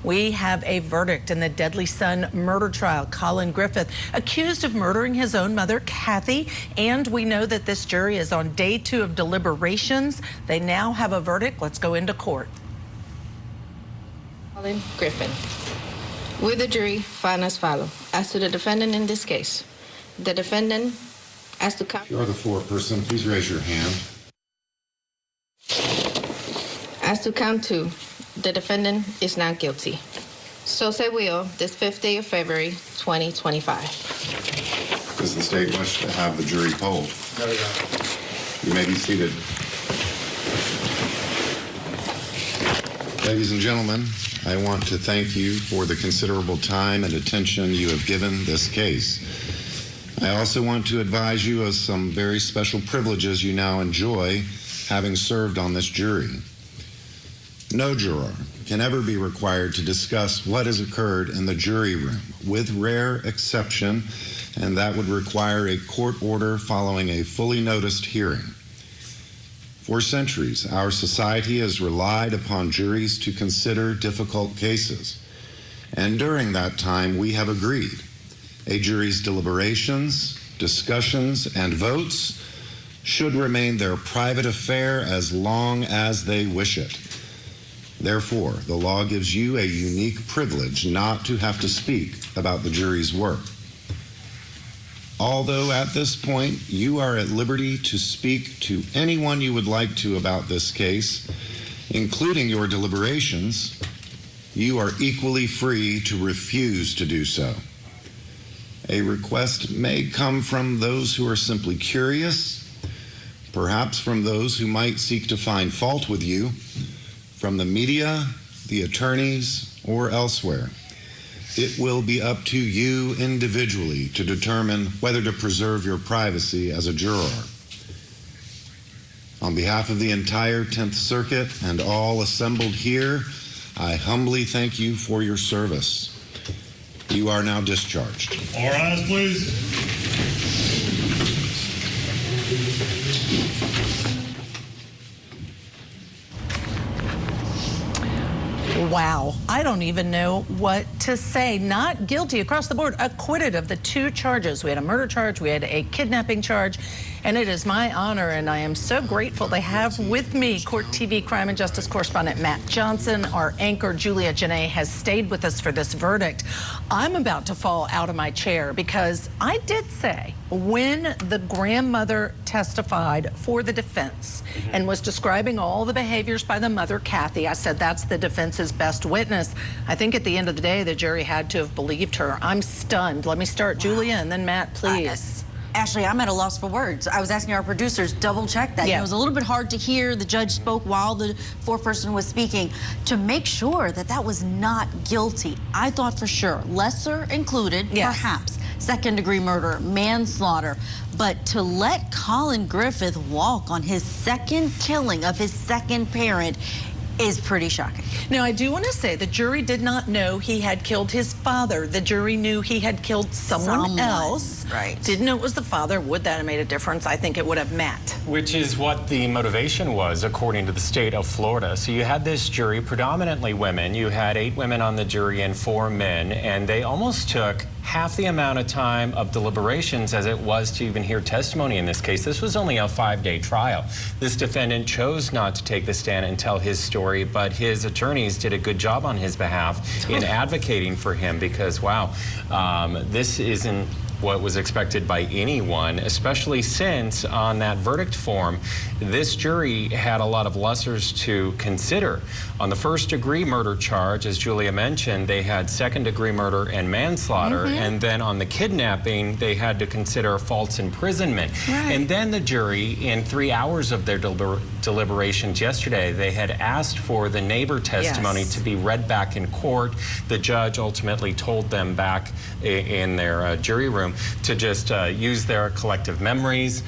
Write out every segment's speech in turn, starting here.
We have a verdict in the deadly son murder trial. Collin Griffith accused of murdering his own mother, Cathy, and we know that this jury is on day 2 of deliberations. They now have a verdict. Let's go into court. Collin Griffith. Will the jury find as follows? As to the defendant in this case, the defendant as to count. If you are the foreperson, please raise your hand. As to count 2, the defendant is not guilty. So say will this 5th day of February, 2025. Does the state wish to have the jury polled? No, You may be seated. Ladies and gentlemen, I want to thank you for the considerable time and attention you have given this case. I also want to advise you of some very special privileges you now enjoy having served on this jury. No juror can ever be required to discuss what has occurred in the jury room, with rare exception, and that would require a court order following a fully noticed hearing. For centuries, our society has relied upon juries to consider difficult cases. And during that time, we have agreed a jury's deliberations, discussions, and votes should remain their private affair as long as they wish it. Therefore, the law gives you a unique privilege not to have to speak about the jury's work. Although at this point, you are at liberty to speak to anyone you would like to about this case, including your deliberations, you are equally free to refuse to do so. A request may come from those who are simply curious, perhaps from those who might seek to find fault with you, from the media, the attorneys, or elsewhere. It will be up to you individually to determine whether to preserve your privacy as a juror. On behalf of the entire 10th Circuit and all assembled here, I humbly thank you for your service. You are now discharged. All rise, please. Wow, I don't even know what to say. Not guilty across the board, acquitted of the 2 charges. We had a murder charge, we had a kidnapping charge, and it is my honor, and I am so grateful to have with me Court TV crime and justice correspondent Matt Johnson. Our anchor Julia Janae has stayed with us for this verdict. I'm about to fall out of my chair because I did say when the grandmother testified for the defense and was describing all the behaviors by the mother, Cathy, I said that's the defense's best witness. I think at the end of the day, the jury had to have believed her. I'm stunned. Let me start, Julia, and then Matt, please. Ashley, I'm at a loss for words. I was asking our producers, double check that. Yeah. It was a little bit hard to hear. The judge spoke while the foreperson was speaking to make sure that that was not guilty. I thought for sure, lesser included, Yes. perhaps, second-degree murder, manslaughter. But to let Collin Griffith walk on his second killing of his second parent is pretty shocking. Now, I do want to say the jury did not know he had killed his father. The jury knew he had killed someone else. Right. Didn't know it was the father. Would that have made a difference? I think it would have, Matt. Which is what the motivation was, according to the state of Florida. So you had this jury, predominantly women. You had 8 women on the jury and 4 men, and they almost took half the amount of time of deliberations as it was to even hear testimony in this case. This was only a 5-day trial. This defendant chose not to take the stand and tell his story, but his attorneys did a good job on his behalf in advocating for him because, wow, this isn't what was expected by anyone, especially since on that verdict form, this jury had a lot of lessers to consider. On the first-degree murder charge, as Julia mentioned, they had second-degree murder and manslaughter, and then on the kidnapping, they had to consider false imprisonment. Right. And then the jury, in 3 hours of their deliberations yesterday, they had asked for the neighbor testimony to be read back in court. The judge ultimately told them back in their jury room to just use their collective memories.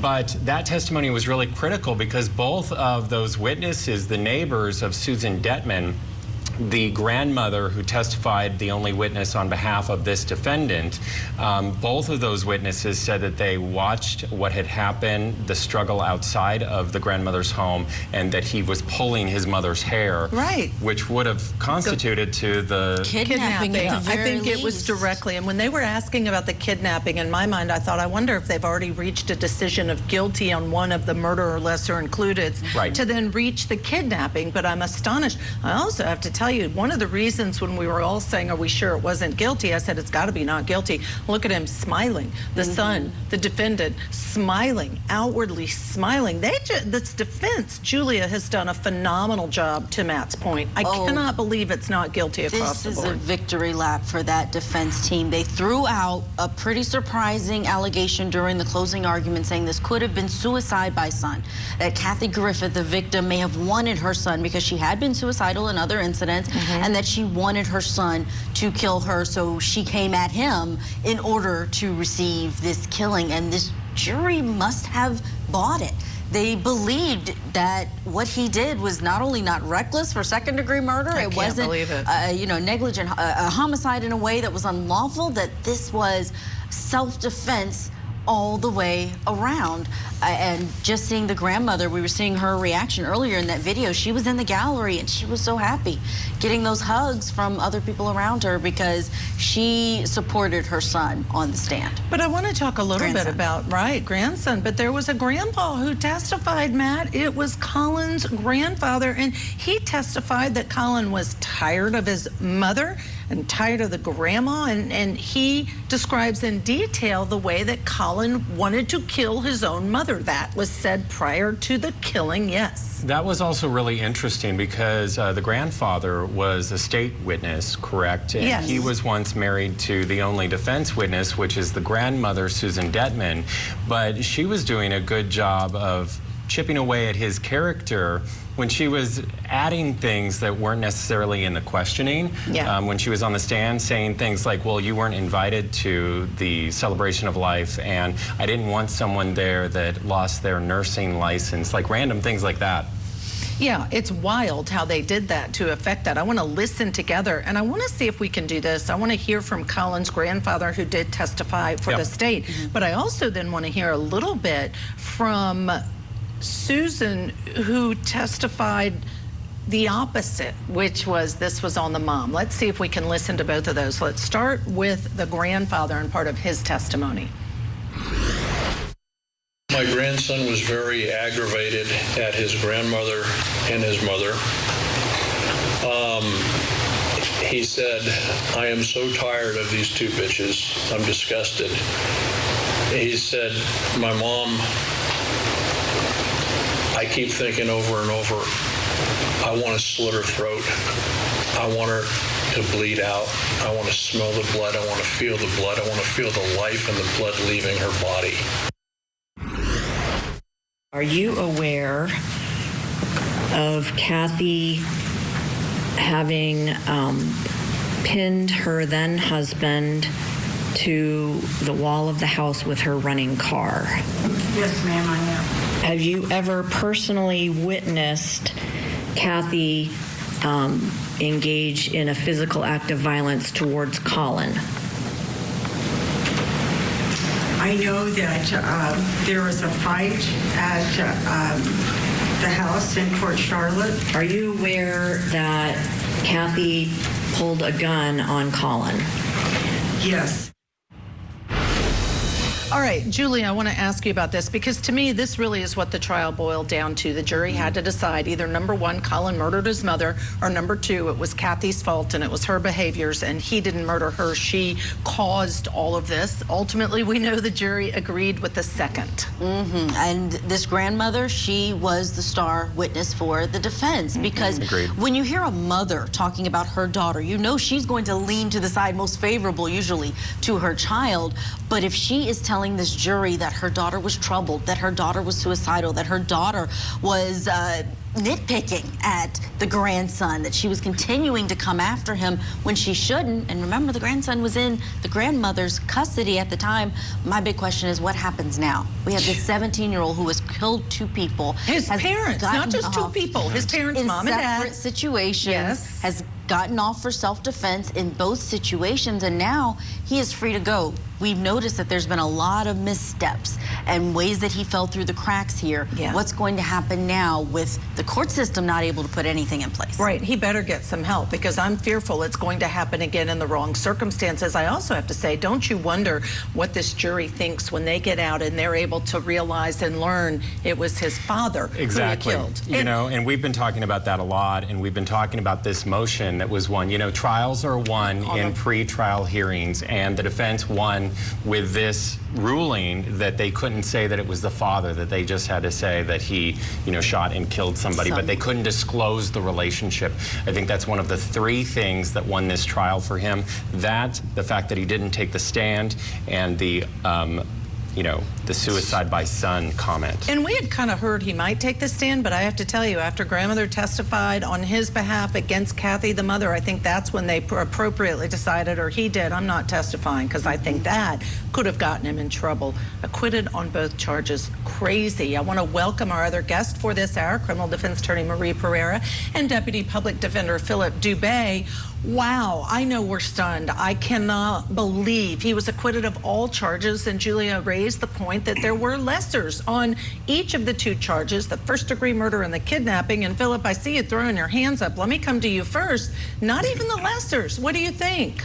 But that testimony was really critical because both of those witnesses, the neighbors of Susan Detman, the grandmother who testified, the only witness on behalf of this defendant, both of those witnesses said that they watched what had happened, the struggle outside of the grandmother's home, and that he was pulling his mother's hair, right, which would have constituted to the kidnapping. I At the very think it was least. directly. And when they were asking about the kidnapping, in my mind, I thought, I wonder if they've already reached a decision of guilty on one of the murder or lesser included, right, to then reach the kidnapping. But I'm astonished. I also have to tell you, one of the reasons when we were all saying, are we sure it wasn't guilty? I said, it's got to be not guilty. Look at him smiling. The son, the defendant, smiling, outwardly smiling. This defense, Julia, has done a phenomenal job, to Matt's point. I cannot believe it's not guilty across the board. This is a victory lap for that defense team. They threw out a pretty surprising allegation during the closing argument, saying this could have been suicide by son. That Cathy Griffith, the victim, may have wanted her son because she had been suicidal in other incidents, and that she wanted her son to kill her, so she came at him in order to receive this killing. And this jury must have bought it. They believed that what he did was not only not reckless for second-degree murder, it wasn't negligent homicide in a way that was unlawful, that this was self-defense all the way around. And just seeing the grandmother, we were seeing her reaction earlier in that video. She was in the gallery and she was so happy, getting those hugs from other people around her because she supported her son on the stand. But I want to talk a little bit about, grandson, but there was a grandpa who testified, Matt. It was Collin's grandfather, and he testified that Collin was tired of his mother and tired of the grandma, and he describes in detail the way that Collin wanted to kill his own mother. That was said prior to the killing, yes. That was also really interesting because the grandfather was a state witness, correct? And yes. He was once married to the only defense witness, which is the grandmother, Susan Detman, but she was doing a good job of chipping away at his character when she was adding things that weren't necessarily in the questioning. When she was on the stand saying things like, well, you weren't invited to the celebration of life, and I didn't want someone there that lost their nursing license, like random things like that. Yeah, it's wild how they did that to affect that. I want to listen together, and I want to see if we can do this. I want to hear from Collin's grandfather, who did testify for the state, but I also then want to hear a little bit from Susan, who testified the opposite, which was this was on the mom. Let's see if we can listen to both of those. Let's start with the grandfather and part of his testimony. My grandson was very aggravated at his grandmother and his mother. He said, I am so tired of these two bitches. I'm disgusted. He said, my mom, I keep thinking over and over, I want to slit her throat. I want her to bleed out. I want to smell the blood. I want to feel the blood. I want to feel the life and the blood leaving her body. Are you aware of Cathy having pinned her then husband to the wall of the house with her running car? Yes, ma'am, I am. Have you ever personally witnessed Cathy engage in a physical act of violence towards Collin? I know that there was a fight at the house in Port Charlotte. Are you aware that Cathy pulled a gun on Collin? Yes. All right, Julie, I want to ask you about this because to me, this really is what the trial boiled down to. The jury had to decide either number one, Collin murdered his mother, or number two, it was Cathy's fault and it was her behaviors and he didn't murder her. She caused all of this. Ultimately, we know the jury agreed with the second. And this grandmother, she was the star witness for the defense because when you hear a mother talking about her daughter, you know she's going to lean to the side most favorable usually to her child. But if she is telling this jury that her daughter was troubled, that her daughter was suicidal, that her daughter was nitpicking at the grandson, that she was continuing to come after him when she shouldn't, and remember the grandson was in the grandmother's custody at the time, my big question is what happens now? We have this 17-year-old who has killed two people. His parents, not just two people, his parents, mom and dad. In separate situations, has gotten off for self-defense in both situations, and now he is free to go. We've noticed that there's been a lot of missteps and ways that he fell through the cracks here. Yeah. What's going to happen now with the court system not able to put anything in place? Right, he better get some help, because I'm fearful it's going to happen again in the wrong circumstances. I also have to say, don't you wonder what this jury thinks when they get out and they're able to realize and learn it was his father Exactly. who he killed. You know, and we've been talking about that a lot, and we've been talking about this motion that was won. You know, trials are won in pre-trial hearings, and the defense won with this ruling that they couldn't say that it was the father, that they just had to say that he, you know, shot and killed somebody, but they couldn't disclose the relationship. I think that's one of the three things that won this trial for him. That, the fact that he didn't take the stand, and the you know, the suicide by son comment. And we had kind of heard he might take the stand, but I have to tell you, after grandmother testified on his behalf against Cathy, the mother, I think that's when they appropriately decided, or he did, I'm not testifying, because I think that could have gotten him in trouble. Acquitted on both charges. Crazy. I want to welcome our other guest for this hour, criminal defense attorney Marie Pereira and Deputy Public Defender Philip Dubé. Wow, I know we're stunned. I cannot believe he was acquitted of all charges, and Julia raised the point that there were lessers on each of the two charges, the first-degree murder and the kidnapping. And Philip, I see you throwing your hands up. Let me come to you first. Not even the lessers. What do you think?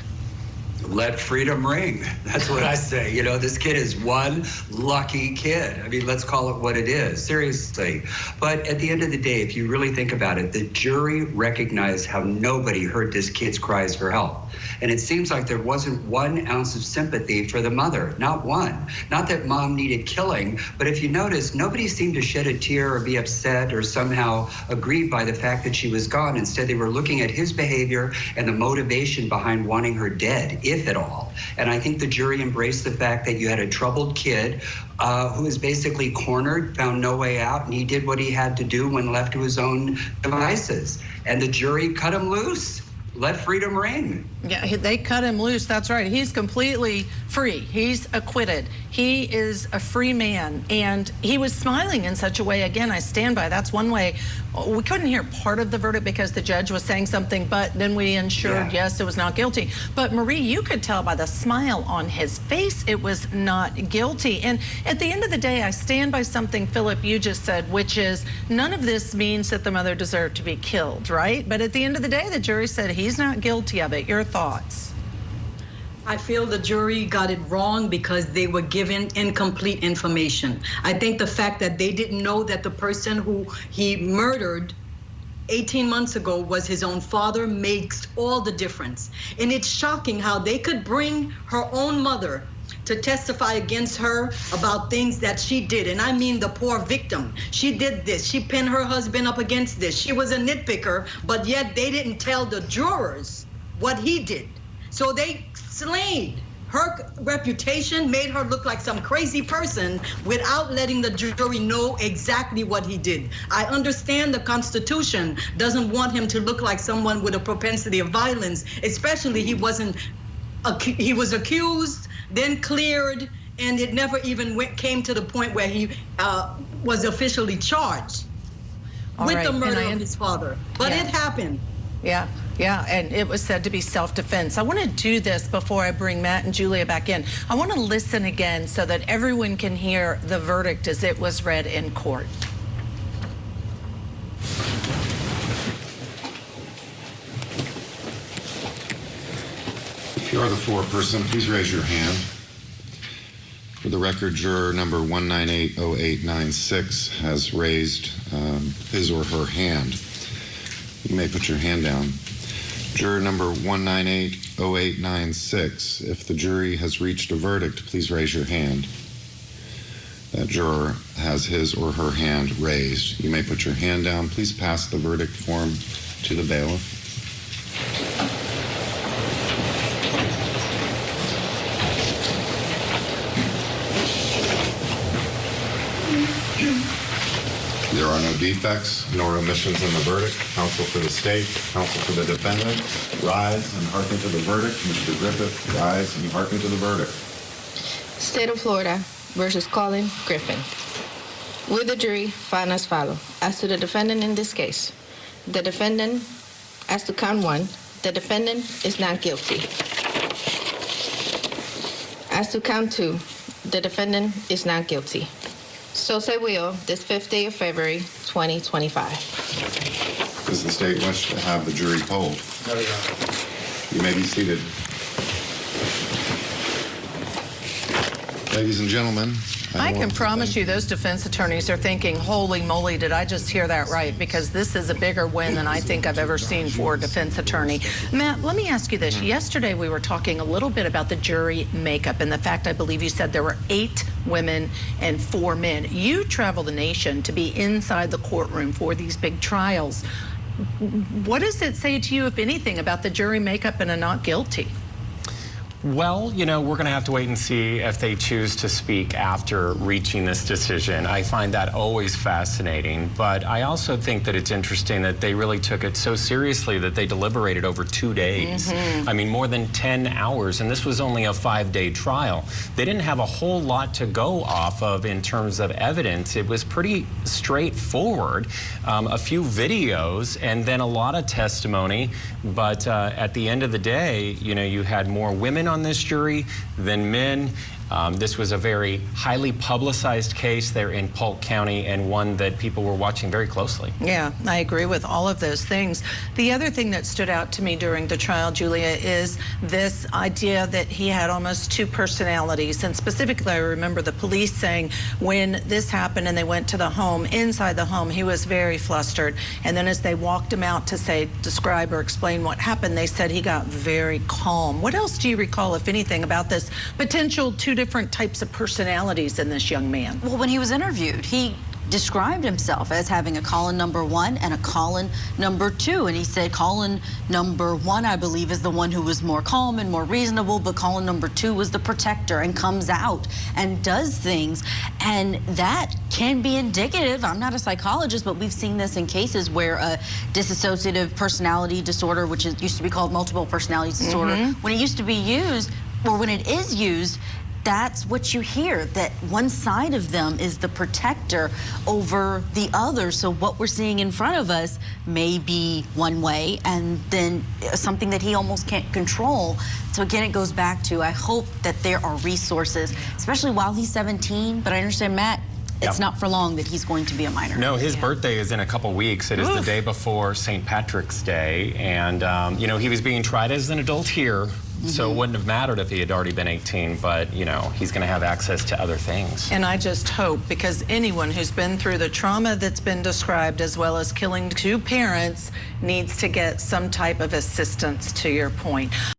Let freedom ring. That's what I say. You know, this kid is one lucky kid. I mean, let's call it what it is, seriously. But at the end of the day, if you really think about it, the jury recognized how nobody heard this kid's cries for help. And it seems like there wasn't 1 ounce of sympathy for the mother, not one. Not that mom needed killing, but if you notice, nobody seemed to shed a tear or be upset or somehow aggrieved by the fact that she was gone. Instead, they were looking at his behavior and the motivation behind wanting her dead, if at all. And I think the jury embraced the fact that you had a troubled kid who was basically cornered, found no way out, and he did what he had to do when left to his own devices. And the jury cut him loose. Let freedom ring. Yeah, they cut him loose. That's right. He's completely free. He's acquitted. He is a free man. And he was smiling in such a way. Again, I stand by. That's one way. We couldn't hear part of the verdict because the judge was saying something, but then we ensured, yes, it was not guilty. But Marie, you could tell by the smile on his face it was not guilty. And at the end of the day, I stand by something, Philip, you just said, which is none of this means that the mother deserved to be killed, right? But at the end of the day, the jury said he's not guilty of it. Your thoughts? I feel the jury got it wrong because they were given incomplete information. I think the fact that they didn't know that the person who he murdered 18 months ago was his own father makes all the difference. And it's shocking how they could bring her own mother to testify against her about things that she did. And I mean the poor victim. She did this. She pinned her husband up against this. She was a nitpicker, but yet they didn't tell the jurors what he did. So they slayed her reputation, made her look like some crazy person without letting the jury know exactly what he did. I understand the Constitution doesn't want him to look like someone with a propensity of violence, especially he was accused, then cleared, and it never even came to the point where he was officially charged with the murder of his father. But it happened. Yeah, and it was said to be self-defense. I want to do this before I bring Matt and Julia back in. I want to listen again so that everyone can hear the verdict as it was read in court. If you are the foreperson, please raise your hand. For the record, juror number 1980896 has raised his or her hand. You may put your hand down. Juror number 1980896, if the jury has reached a verdict, please raise your hand. That juror has his or her hand raised. You may put your hand down. Please pass the verdict form to the bailiff. There are no defects nor omissions in the verdict. Counsel for the state, counsel for the defendant, rise and hearken to the verdict. Mr. Griffith, rise and hearken to the verdict. State of Florida versus Collin Griffith. Will the jury find as follows? As to the defendant in this case, the defendant, as to count one, The defendant is not guilty. As to count 2, the defendant is not guilty. So say we all this 5th day of February, 2025. Does the state wish to have the jury polled? You may be seated. Ladies and gentlemen, I can promise you those defense attorneys are thinking, holy moly, did I just hear that right? Because this is a bigger win than I think I've ever seen for a defense attorney. Matt, let me ask you this. Yesterday we were talking a little bit about the jury makeup and the fact I believe you said there were 8 women and 4 men. You travel the nation to be inside the courtroom for these big trials. What does it say to you, if anything, about the jury makeup and a not guilty? Well, you know, we're going to have to wait and see if they choose to speak after reaching this decision. I find that always fascinating, but I also think that it's interesting that they really took it so seriously that they deliberated over 2 days. I mean, more than 10 hours, and this was only a 5-day trial. They didn't have a whole lot to go off of in terms of evidence. It was pretty straightforward. A few videos and then a lot of testimony, but at the end of the day, you know, you had more women on this jury than men. This was a very highly publicized case there in Polk County and one that people were watching very closely. Yeah, I agree with all of those things. The other thing that stood out to me during the trial, Julia, is this idea that he had almost 2 personalities. And specifically, I remember the police saying when this happened and they went to the home, inside the home, he was very flustered. And then as they walked him out to say, describe or explain what happened, they said he got very calm. What else do you recall, if anything, about this potential 2 different types of personalities in this young man? Well, when he was interviewed, he described himself as having a Collin number 1 and a Collin number 2. And he said Collin number 1, I believe, is the one who was more calm and more reasonable, but Collin number 2 was the protector and comes out and does things. And that can be indicative. I'm not a psychologist, but we've seen this in cases where a dissociative personality disorder, which used to be called multiple personality disorder, when it used to be used, or when it is used, that's what you hear, that one side of them is the protector over the other. So what we're seeing in front of us may be one way and then something that he almost can't control. So again, it goes back to, I hope that there are resources, especially while he's 17, but I understand, Matt, it's not for long that he's going to be a minor. No, his birthday is in a couple weeks. It is the day before St. Patrick's Day. And, you know, he was being tried as an adult here. So it wouldn't have mattered if he had already been 18, but, you know, he's going to have access to other things. And I just hope, because anyone who's been through the trauma that's been described, as well as killing 2 parents, needs to get some type of assistance, to your point.